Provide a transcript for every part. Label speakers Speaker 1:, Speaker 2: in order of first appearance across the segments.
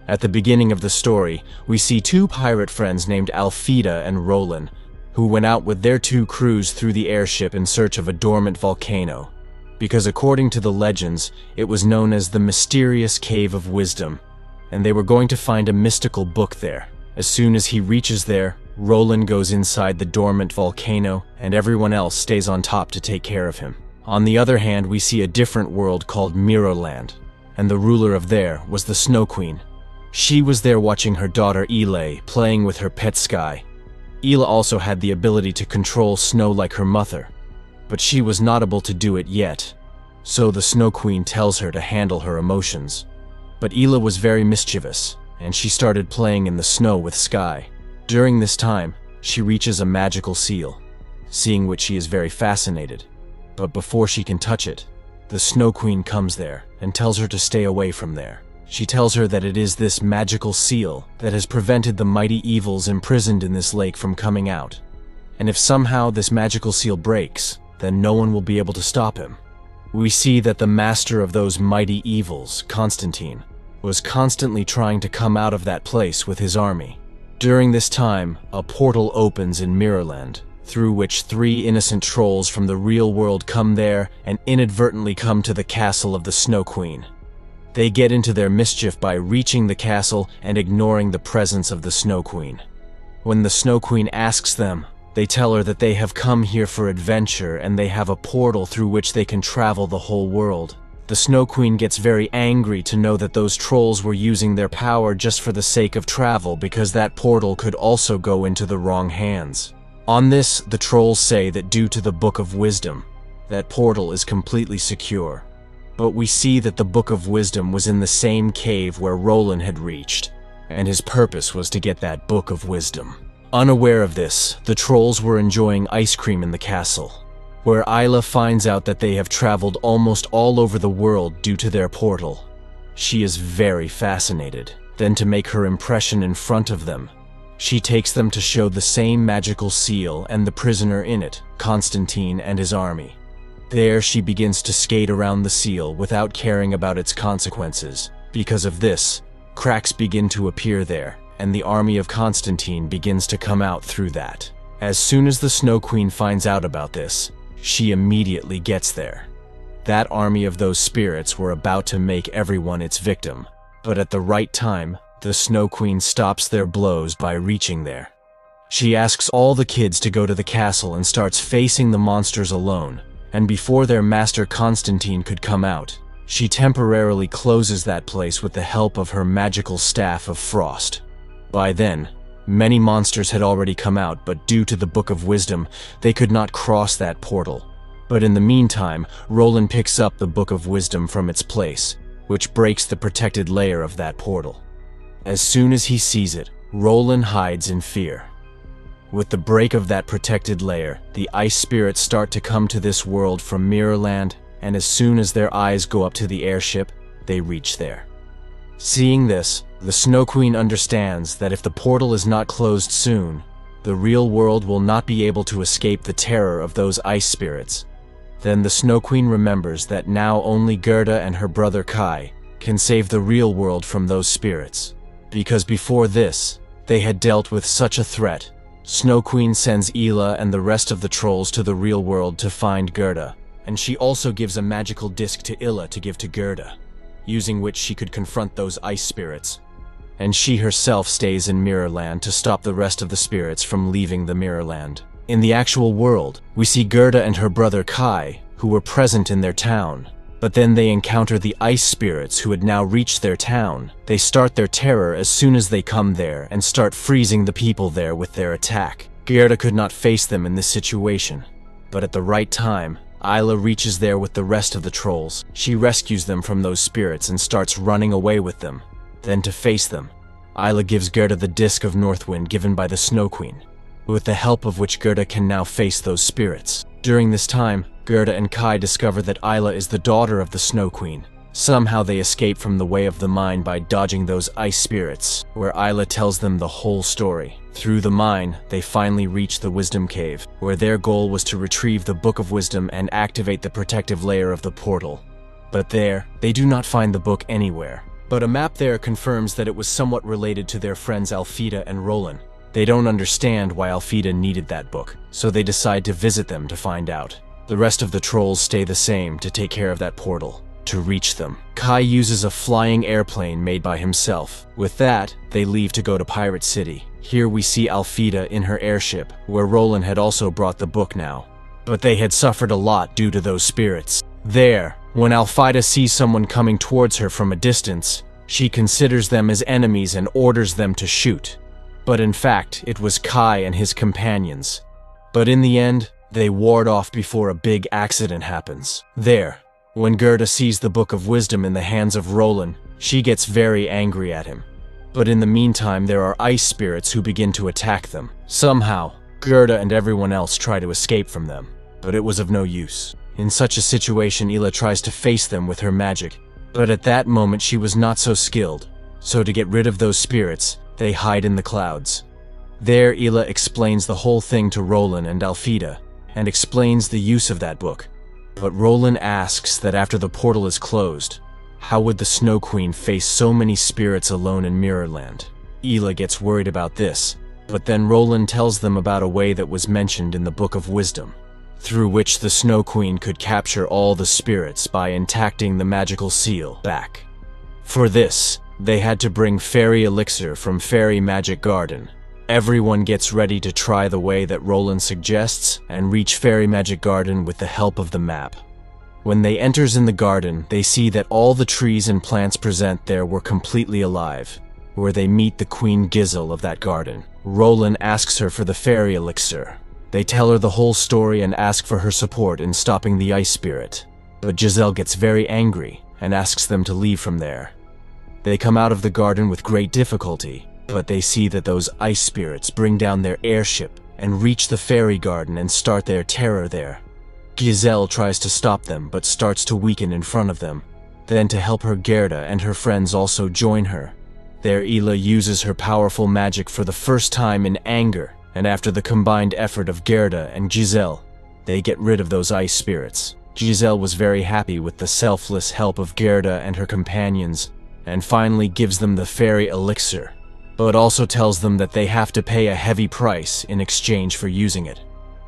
Speaker 1: At the beginning of the story, we see two pirate friends named Alfida and Roland, who went out with their two crews through the airship in search of a dormant volcano, because according to the legends, it was known as the Mysterious Cave of Wisdom, and they were going to find a mystical book there. As soon as he reaches there, Roland goes inside the dormant volcano, and everyone else stays on top to take care of him. On the other hand, we see a different world called Mirrorland, and the ruler of there was the Snow Queen. She was there watching her daughter Ile playing with her pet Sky. Ile also had the ability to control snow like her mother, but she was not able to do it yet, so the Snow Queen tells her to handle her emotions. But Ile was very mischievous, and she started playing in the snow with Sky. During this time, she reaches a magical seal, seeing which she is very fascinated. But before she can touch it, the Snow Queen comes there and tells her to stay away from there. She tells her that it is this magical seal that has prevented the mighty evils imprisoned in this lake from coming out. And if somehow this magical seal breaks, then no one will be able to stop him. We see that the master of those mighty evils, Constantine, was constantly trying to come out of that place with his army. During this time, a portal opens in Mirrorland, through which 3 innocent trolls from the real world come there and inadvertently come to the castle of the Snow Queen. They get into their mischief by reaching the castle and ignoring the presence of the Snow Queen. When the Snow Queen asks them, they tell her that they have come here for adventure and they have a portal through which they can travel the whole world. The Snow Queen gets very angry to know that those trolls were using their power just for the sake of travel, because that portal could also go into the wrong hands. On this, the trolls say that due to the Book of Wisdom, that portal is completely secure. But we see that the Book of Wisdom was in the same cave where Roland had reached, and his purpose was to get that Book of Wisdom. Unaware of this, the trolls were enjoying ice cream in the castle, where Ile finds out that they have traveled almost all over the world due to their portal. She is very fascinated. Then, to make her impression in front of them, she takes them to show the same magical seal and the prisoner in it, Constantine and his army. There she begins to skate around the seal without caring about its consequences. Because of this, cracks begin to appear there, and the army of Constantine begins to come out through that. As soon as the Snow Queen finds out about this, she immediately gets there. That army of those spirits were about to make everyone its victim, but at the right time, the Snow Queen stops their blows by reaching there. She asks all the kids to go to the castle and starts facing the monsters alone. And before their master Constantine could come out, she temporarily closes that place with the help of her magical staff of frost. By then, many monsters had already come out, but due to the Book of Wisdom, they could not cross that portal. But in the meantime, Roland picks up the Book of Wisdom from its place, which breaks the protected layer of that portal. As soon as he sees it, Roland hides in fear. With the break of that protected layer, the ice spirits start to come to this world from Mirrorland, and as soon as their eyes go up to the airship, they reach there. Seeing this, the Snow Queen understands that if the portal is not closed soon, the real world will not be able to escape the terror of those ice spirits. Then the Snow Queen remembers that now only Gerda and her brother Kai can save the real world from those spirits. Because before this, they had dealt with such a threat. Snow Queen sends Ile and the rest of the trolls to the real world to find Gerda, and she also gives a magical disc to Ile to give to Gerda, using which she could confront those ice spirits. And she herself stays in Mirrorland to stop the rest of the spirits from leaving the Mirrorland. In the actual world, we see Gerda and her brother Kai, who were present in their town. But then they encounter the ice spirits who had now reached their town. They start their terror as soon as they come there and start freezing the people there with their attack. Gerda could not face them in this situation. But at the right time, Ile reaches there with the rest of the trolls. She rescues them from those spirits and starts running away with them. Then to face them, Ile gives Gerda the disc of Northwind given by the Snow Queen, with the help of which Gerda can now face those spirits. During this time, Gerda and Kai discover that Ile is the daughter of the Snow Queen. Somehow they escape from the way of the mine by dodging those ice spirits, where Ile tells them the whole story. Through the mine, they finally reach the Wisdom Cave, where their goal was to retrieve the Book of Wisdom and activate the protective layer of the portal. But there, they do not find the book anywhere. But a map there confirms that it was somewhat related to their friends Alfida and Roland. They don't understand why Alfida needed that book, so they decide to visit them to find out. The rest of the trolls stay the same to take care of that portal. To reach them, Kai uses a flying airplane made by himself. With that, they leave to go to Pirate City. Here we see Alfida in her airship, where Roland had also brought the book now. But they had suffered a lot due to those spirits. There, when Alfida sees someone coming towards her from a distance, she considers them as enemies and orders them to shoot. But in fact, it was Kai and his companions. But in the end, they ward off before a big accident happens. There, when Gerda sees the Book of Wisdom in the hands of Roland, she gets very angry at him. But in the meantime, there are ice spirits who begin to attack them. Somehow, Gerda and everyone else try to escape from them, but it was of no use. In such a situation, Ila tries to face them with her magic, but at that moment she was not so skilled. So to get rid of those spirits, they hide in the clouds. There, Ila explains the whole thing to Roland and Alfida, and explains the use of that book. But Roland asks that after the portal is closed, how would the Snow Queen face so many spirits alone in Mirrorland? Ila gets worried about this, but then Roland tells them about a way that was mentioned in the Book of Wisdom, through which the Snow Queen could capture all the spirits by intacting the magical seal back. For this, they had to bring fairy elixir from Fairy Magic Garden. Everyone gets ready to try the way that Roland suggests and reach Fairy Magic Garden with the help of the map. When they enters in the garden, they see that all the trees and plants present there were completely alive, where they meet the Queen Gizel of that garden. Roland asks her for the fairy elixir. They tell her the whole story and ask for her support in stopping the ice spirit. But Giselle gets very angry and asks them to leave from there. They come out of the garden with great difficulty, but they see that those ice spirits bring down their airship and reach the fairy garden and start their terror there. Giselle tries to stop them but starts to weaken in front of them. Then to help her, Gerda and her friends also join her. There Ila uses her powerful magic for the first time in anger, and after the combined effort of Gerda and Giselle, they get rid of those ice spirits. Giselle was very happy with the selfless help of Gerda and her companions, and finally gives them the fairy elixir, but also tells them that they have to pay a heavy price in exchange for using it.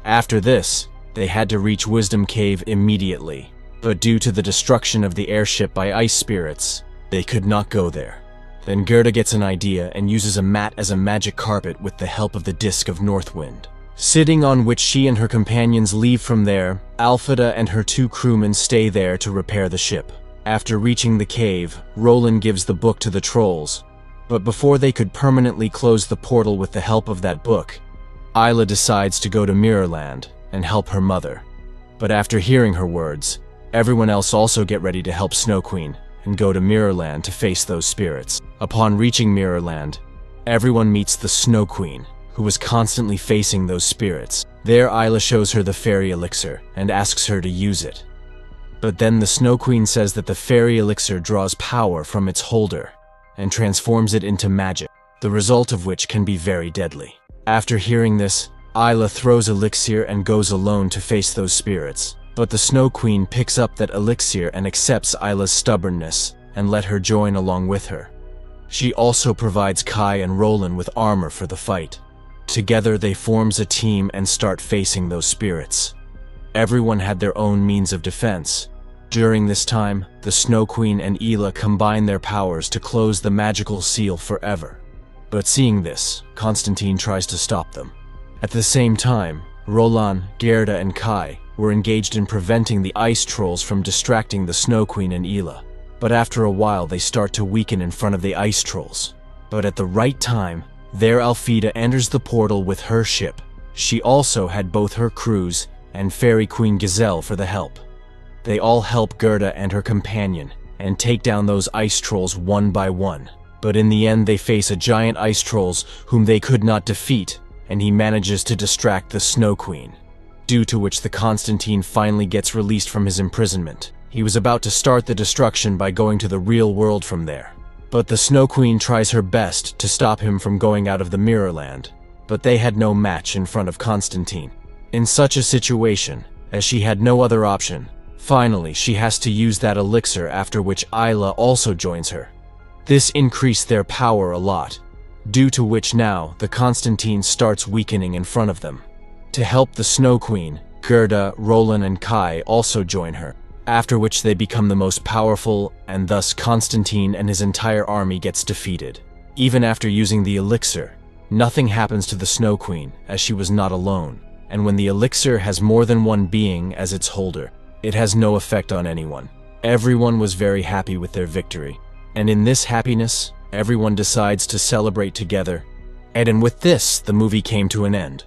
Speaker 1: After this, they had to reach Wisdom Cave immediately, but due to the destruction of the airship by ice spirits, they could not go there. Then Gerda gets an idea and uses a mat as a magic carpet with the help of the Disc of Northwind, sitting on which she and her companions leave from there. Alfida and her two crewmen stay there to repair the ship. After reaching the cave, Roland gives the book to the trolls, but before they could permanently close the portal with the help of that book, Isla decides to go to Mirrorland and help her mother. But after hearing her words, everyone else also get ready to help Snow Queen and go to Mirrorland to face those spirits. Upon reaching Mirrorland, everyone meets the Snow Queen, who was constantly facing those spirits. There Isla shows her the fairy elixir and asks her to use it. But then the Snow Queen says that the fairy elixir draws power from its holder and transforms it into magic, the result of which can be very deadly. After hearing this, Isla throws elixir and goes alone to face those spirits. But the Snow Queen picks up that elixir and accepts Isla's stubbornness and let her join along with her. She also provides Kai and Roland with armor for the fight. Together they forms a team and start facing those spirits. Everyone had their own means of defense. During this time, the Snow Queen and Ila combine their powers to close the magical seal forever. But seeing this, Constantine tries to stop them. At the same time, Roland, Gerda, and Kai were engaged in preventing the ice trolls from distracting the Snow Queen and Ila. But after a while they start to weaken in front of the ice trolls. But at the right time, there Alfida enters the portal with her ship. She also had both her crews and Fairy Queen Giselle for the help. They all help Gerda and her companion and take down those ice trolls one by one. But in the end they face a giant ice trolls whom they could not defeat, and he manages to distract the Snow Queen, due to which the Constantine finally gets released from his imprisonment. He was about to start the destruction by going to the real world from there. But the Snow Queen tries her best to stop him from going out of the Mirrorland, but they had no match in front of Constantine. In such a situation, as she had no other option, finally she has to use that elixir, after which Isla also joins her. This increased their power a lot, due to which now the Constantine starts weakening in front of them. To help the Snow Queen, Gerda, Roland, and Kai also join her, after which they become the most powerful, and thus Constantine and his entire army gets defeated. Even after using the elixir, nothing happens to the Snow Queen, as she was not alone, and when the elixir has more than one being as its holder, it has no effect on anyone. Everyone was very happy with their victory, and in this happiness, everyone decides to celebrate together. And with this, the movie came to an end.